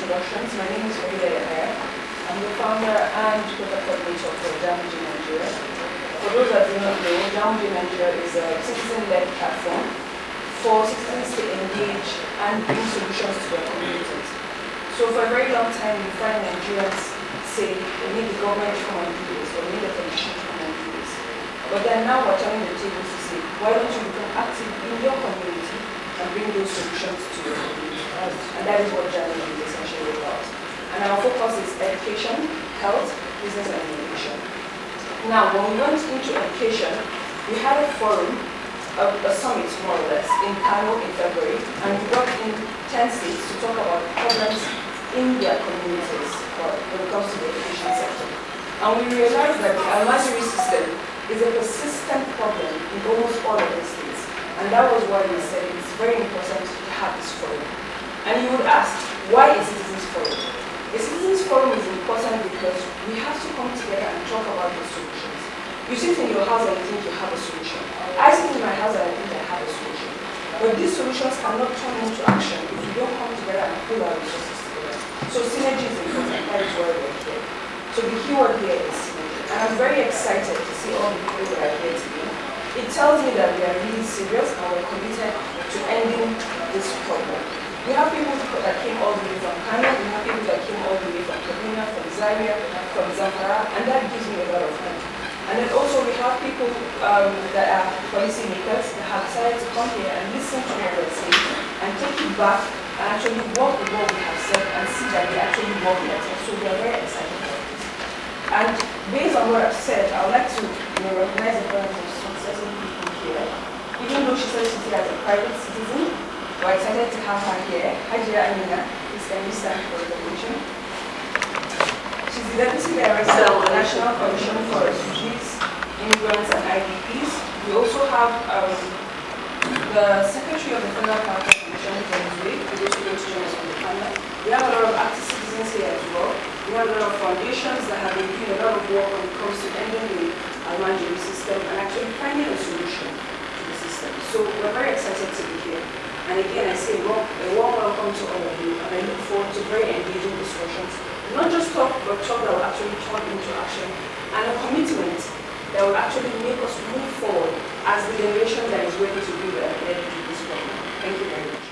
introductions, my name is Farida. I'm the founder and product coordinator for Almajiri Nigeria. For those that do not know, Almajiri Nigeria is a citizen-led platform for citizens to engage and bring solutions to their communities. So for a very long time, we find Nigerians say, we need the government to come and do this, or we need the politician to come and do this. But then now we're turning the tables to say, why don't you become active in your community and bring those solutions to your community? And that is what journalism is essentially about. And our focus is education, health, business, and innovation. Now, when we went into education, we had a forum, a summit more or less, in Kano in February, and we brought in 10 states to talk about problems in their communities when it comes to the education sector. And we realized that the Almajiri system is a persistent problem in almost all of the states. And that was why we said it's very important to have this forum. And you would ask, why a citizens forum? A citizens forum is important because we have to come together and talk about the solutions. You sit in your house and you think you have a solution. I sit in my house and I think I have a solution. But these solutions cannot turn into action if we don't come together and pull our resources together. So synergy is important. That is why we're here. So the keyword here is synergy. And I'm very excited to see all the people that are here today. It tells me that we are really serious and we're committed to ending this problem. We have people that came all the way from Kano, we have people that came all the way from Kaduna, from Zaria, from Zamfara, and that gives me a lot of hope. And then also we have people that are policy makers that have decided to come here and listen to what we're saying and take it back and actually work with what we have said and see that they actually work better. So we are very excited about this. And based on what I've said, I would like to recognize the presence of some certain people here. Even though she said she's here as a private citizen, we're excited to have her here. Hajia Amina, please can you stand for the recognition? She's the Deputy Director of the National Commission for Refugees, Immigrants and IDPs. We also have the Secretary of the Federal Council Commission, James Way, who is going to join us on the panel. We have a lot of active citizens here as well. We have a lot of foundations that have been doing a lot of work when it comes to ending the Almajiri system and actually finding a solution to the system. So we're very excited to be here. And again, I say a warm welcome to all of you, and I look forward to very engaging discussions. Not just talk, but talk that will actually turn into action, and a commitment that will actually make us move forward as the generation that is ready to build ahead to this problem. Thank you very much.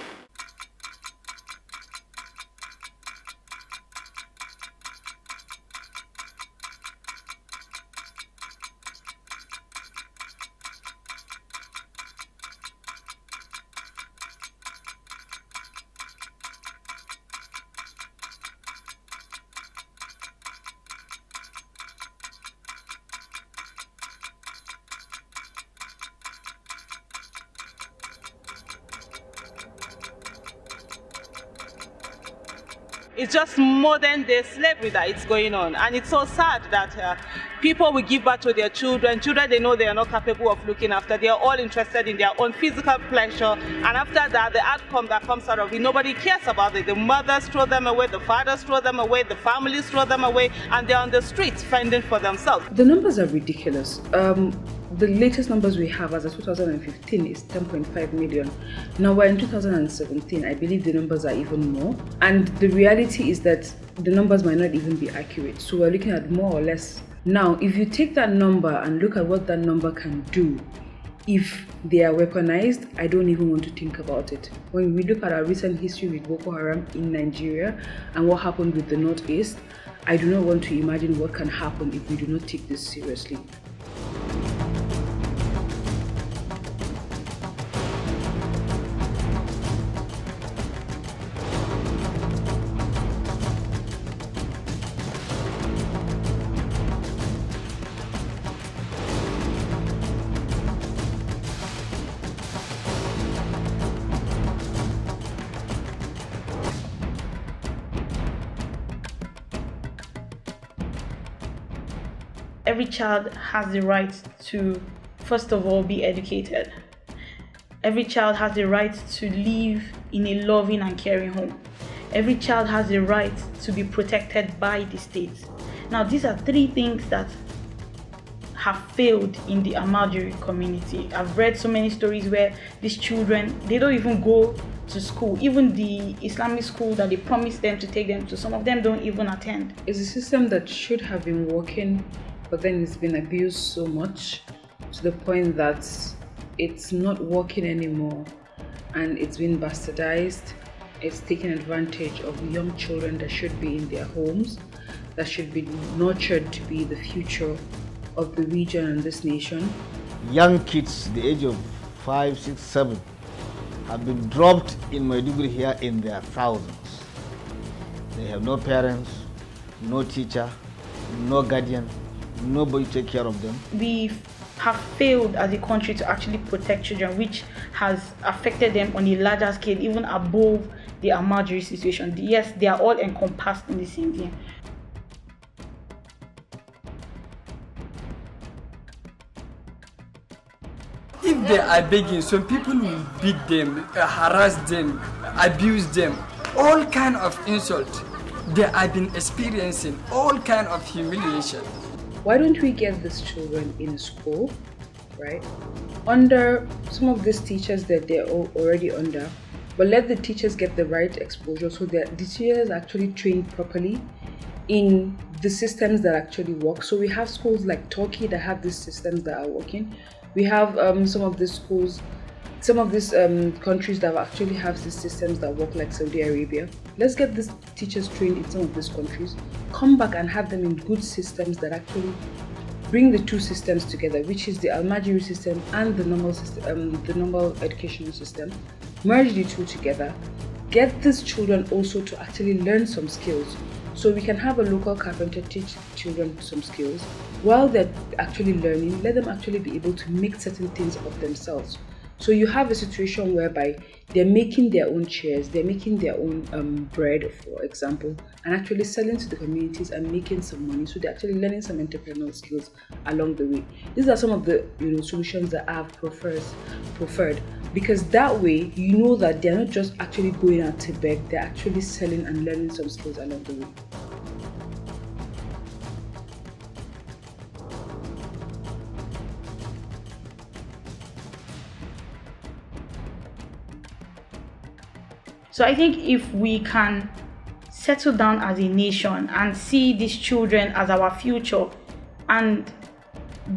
It's just modern day slavery that is going on, and it's so sad that people will give birth to their children they know they are not capable of looking after. They are all interested in their own physical pleasure, and after that, the outcome that comes out of it, nobody cares about it. The mothers throw them away, the fathers throw them away, the families throw them away, and they're on the streets fending for themselves. The numbers are ridiculous. The latest numbers we have as of 2015 is 10.5 million. Now we're in 2017. I believe the numbers are even more. And the reality is that the numbers might not even be accurate. So we're looking at more or less. Now, if you take that number and look at what that number can do, if they are weaponized, I don't even want to think about it. When we look at our recent history with Boko Haram in Nigeria and what happened with the Northeast, I do not want to imagine what can happen if we do not take this seriously. Every child has the right to, first of all, be educated. Every child has the right to live in a loving and caring home. Every child has the right to be protected by the state. Now, these are three things that have failed in the Almajiri community. I've read so many stories where these children, they don't even go to school. Even the Islamic school that they promised them to take them to, some of them don't even attend. It's a system that should have been working, but then it's been abused so much to the point that it's not working anymore, and it's been bastardized. It's taking advantage of young children that should be in their homes, that should be nurtured to be the future of the region and this nation. Young kids, the age of 5, 6, 7, have been dropped in Maiduguri here in their thousands. They have no parents, no teacher, no guardian, nobody take care of them. We have failed as a country to actually protect children, which has affected them on a larger scale, even above the Almajiri situation. Yes, they are all encompassed in the same thing. If they are begging, some people will beat them, harass them, abuse them, all kind of insult. They have been experiencing all kind of humiliation. Why don't we get these children in a school, right, under some of these teachers that they're already under, but let the teachers get the right exposure so that the teachers actually trained properly in the systems that actually work. So we have schools like Turkey that have these systems that are working. We have some of these schools, some of these countries that actually have these systems that work, like Saudi Arabia. Let's get these teachers trained in some of these countries, come back and have them in good systems that actually bring the two systems together, which is the Almajiri system and the normal system, the normal educational system. Merge the two together. Get these children also to actually learn some skills. So we can have a local carpenter teach children some skills. While they're actually learning, let them actually be able to make certain things of themselves. So you have a situation whereby they're making their own chairs, they're making their own bread, for example, and actually selling to the communities and making some money. So they're actually learning some entrepreneurial skills along the way. These are some of the solutions that I've preferred, because that way you know that they're not just actually going out to beg, they're actually selling and learning some skills along the way. So I think if we can settle down as a nation and see these children as our future and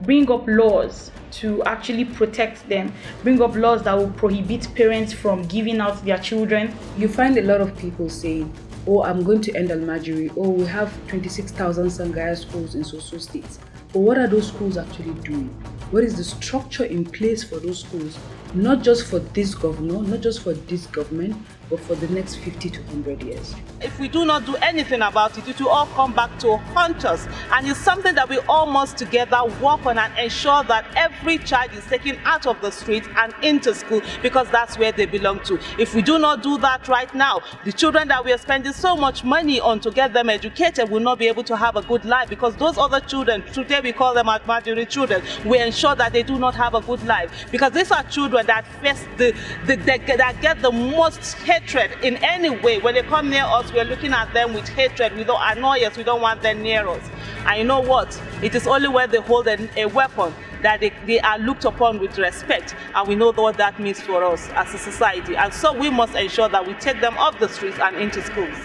bring up laws to actually protect them, bring up laws that will prohibit parents from giving out their children. You find a lot of people saying, oh, I'm going to end Almajiri, oh, we have 26,000 Sangaya schools in so states. But what are those schools actually doing? What is the structure in place for those schools? Not just for this governor, not just for this government, but for the next 50 to 100 years. If we do not do anything about it, it will all come back to haunt us. And it's something that we all must together work on and ensure that every child is taken out of the streets and into school, because that's where they belong to. If we do not do that right now, the children that we are spending so much money on to get them educated will not be able to have a good life, because those other children, today we call them Almajiri children, we ensure that they do not have a good life, because these are children that face that get the most hatred in any way. When they come near us, we're looking at them with hatred. We don't annoy us, we don't want them near us. And you know what? It is only when they hold a weapon that they are looked upon with respect, and we know what that means for us as a society. And so we must ensure that we take them off the streets and into schools.